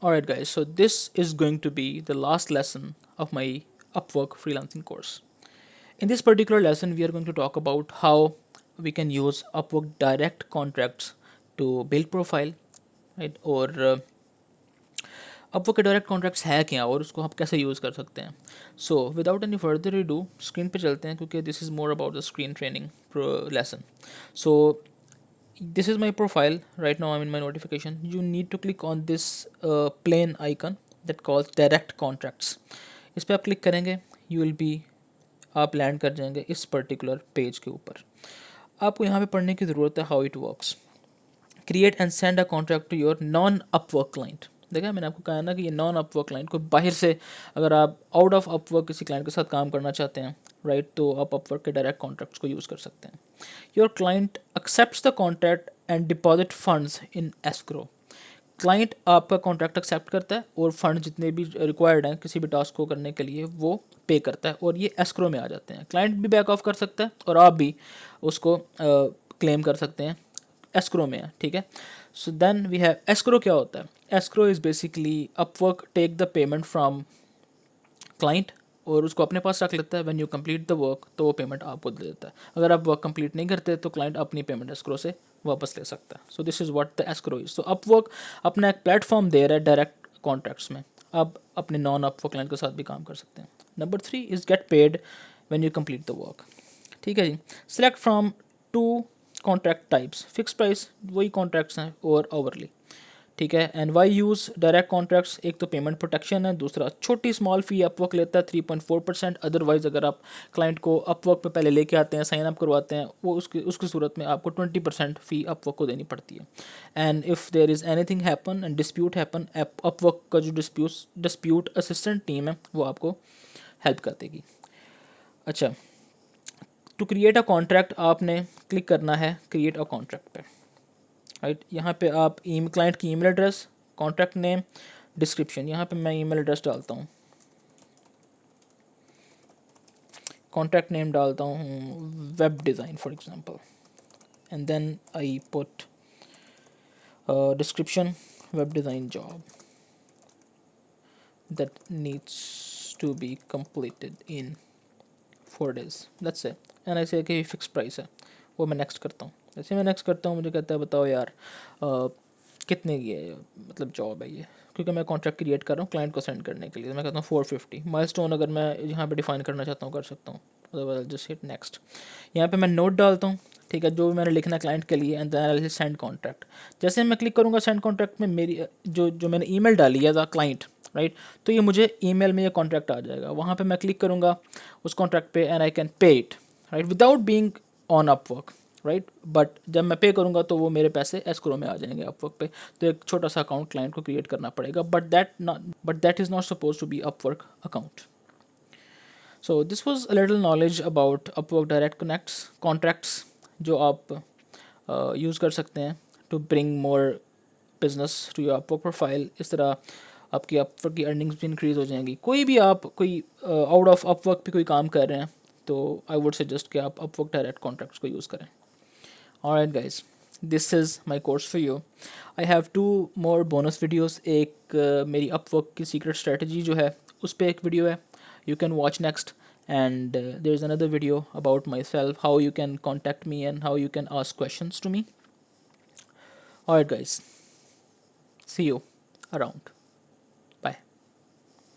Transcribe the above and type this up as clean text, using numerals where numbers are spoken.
Alright guys, so this is going to be the last lesson of my Upwork freelancing course. In this particular lesson, we are going to talk about how we can use Upwork direct contracts to build profile, right? और Upwork के direct contracts है क्या और उसको आप कैसे use कर सकते हैं. So without any further do screen पे चलते हैं क्योंकि this is more about the screen training lesson. So this is my profile right now. I'm in my notification. You need to click on this plain icon that calls direct contracts. इस पर आप click करेंगे, you will be आप land कर जाएंगे इस particular page के ऊपर. आपको यहाँ पे पढ़ने की ज़रूरत है how it works. Create and send a contract to your non Upwork client. देखा मैंने आपको कहा ना कि ये नॉन अपवर्क क्लाइंट को बाहर से, अगर आप आउट ऑफ अपवर्क किसी क्लाइंट के साथ काम करना चाहते हैं राइट, तो आप अपवर्क के डायरेक्ट कॉन्ट्रैक्ट्स को यूज़ कर सकते हैं. Your client accepts the contract and deposit funds in escrow. Client आपका कॉन्ट्रैक्ट एक्सेप्ट करता है और फंड जितने भी रिक्वायर्ड हैं किसी भी टास्क को करने के लिए वो पे करता है और ये एस्क्रो में आ जाते हैं. क्लाइंट भी बैक ऑफ कर सकता है और आप भी उसको क्लेम कर सकते हैं. एस्क्रो में है, ठीक है. So then we have escrow. क्या होता है? Escrow is basically Upwork take the payment from client और उसको अपने पास रख लेता है. When you complete the work तो वो पेमेंट आपको दे देता है. अगर आप वर्क कंप्लीट नहीं करते तो क्लाइंट अपनी पेमेंट एस्क्रो से वापस ले सकता है. So this is what the escrow is. So Upwork अपना एक प्लेटफॉर्म दे रहा है डायरेक्ट कॉन्ट्रैक्ट्स में. आप अपने नॉन अपवर्क क्लाइंट के साथ भी काम कर सकते हैं. Number 3 is get paid when you complete the work. ठीक है जी. Select from 2 contract types. Fix price वही कॉन्ट्रैक्ट्स हैं और ओवरली, ठीक है. And why use direct contracts? एक तो पेमेंट प्रोटेक्शन है, दूसरा छोटी स्मॉल फी अपवर्क लेता है 3.4%. अदरवाइज अगर आप क्लाइंट को अपवर्क पे पहले लेके आते हैं, साइन अप करवाते हैं, वो उसकी सूरत में आपको 20% फ़ी अपवर्क को देनी पड़ती है. And if there is anything happen and dispute happen, Upwork का जो डिस्प्यूट असिस्टेंट टीम है वो आपको हेल्प कर देगी. अच्छा, टू क्रिएट अ कॉन्ट्रैक्ट आपने क्लिक करना है क्रिएट अ कॉन्ट्रैक्ट पे, राइट. यहाँ पे आप क्लाइंट की email address, contract name, description. यहाँ पे मैं ईमेल एड्रेस डालता हूँ, कॉन्ट्रैक्ट नेम डालता हूँ web design for example, and then I put description web design job that needs to be completed in 4 days. Let's say and ऐसे कि fix price है. वो मैं नेक्स्ट करता हूँ. जैसे मैं नेक्स्ट करता हूँ मुझे कहता है बताओ यार कितने की है मतलब जॉब है ये, क्योंकि मैं कॉन्ट्रैक्ट क्रिएट कर रहा हूँ क्लाइंट को सेंड करने के लिए. मैं कहता हूँ 450. माइलस्टोन अगर मैं यहाँ पे डिफाइन करना चाहता हूँ कर सकता हूँ. Otherwise just hit next. यहाँ पे मैं नोट डालता हूँ, ठीक है, जो भी मैंने लिखना है क्लाइंट के लिए. And then I will send contract. जैसे मैं क्लिक करूँगा सेंड कॉन्ट्रैक्ट में मेरी जो मैंने ईमेल डाली है द क्लाइंट, राइट, तो ये मुझे ईमेल में ये कॉन्ट्रैक्ट आ जाएगा. वहाँ पे मैं क्लिक करूँगा उस कॉन्ट्रैक्ट पे and I can pay it, right, without being on Upwork, right. But जब मैं पे करूँगा तो वो मेरे पैसे एस्क्रो में आ जाएंगे अपवर्क पे. तो एक छोटा सा अकाउंट क्लाइंट को क्रिएट करना पड़ेगा. But that is not suppose to be Upwork account. So this was a little knowledge about Upwork direct contracts जो आप यूज़ कर सकते हैं to bring more business to your Upwork profile. इस तरह आपकी अपवर्क की अर्निंग्स भी इंक्रीज़ हो जाएंगी. कोई भी आप कोई आउट ऑफ अपवर्क पे कोई काम कर रहे हैं तो आई वुड सजेस्ट कि आप अपवर्क डायरेक्ट कॉन्ट्रैक्ट्स को यूज़ करें. Alright guys, this is my course for you. I have 2 more bonus videos. एक मेरी upwork की secret strategy जो है उस पे एक वीडियो है, you can watch next. And there is another video about myself, how you can contact me and how you can ask questions to me. Alright guys, see you around.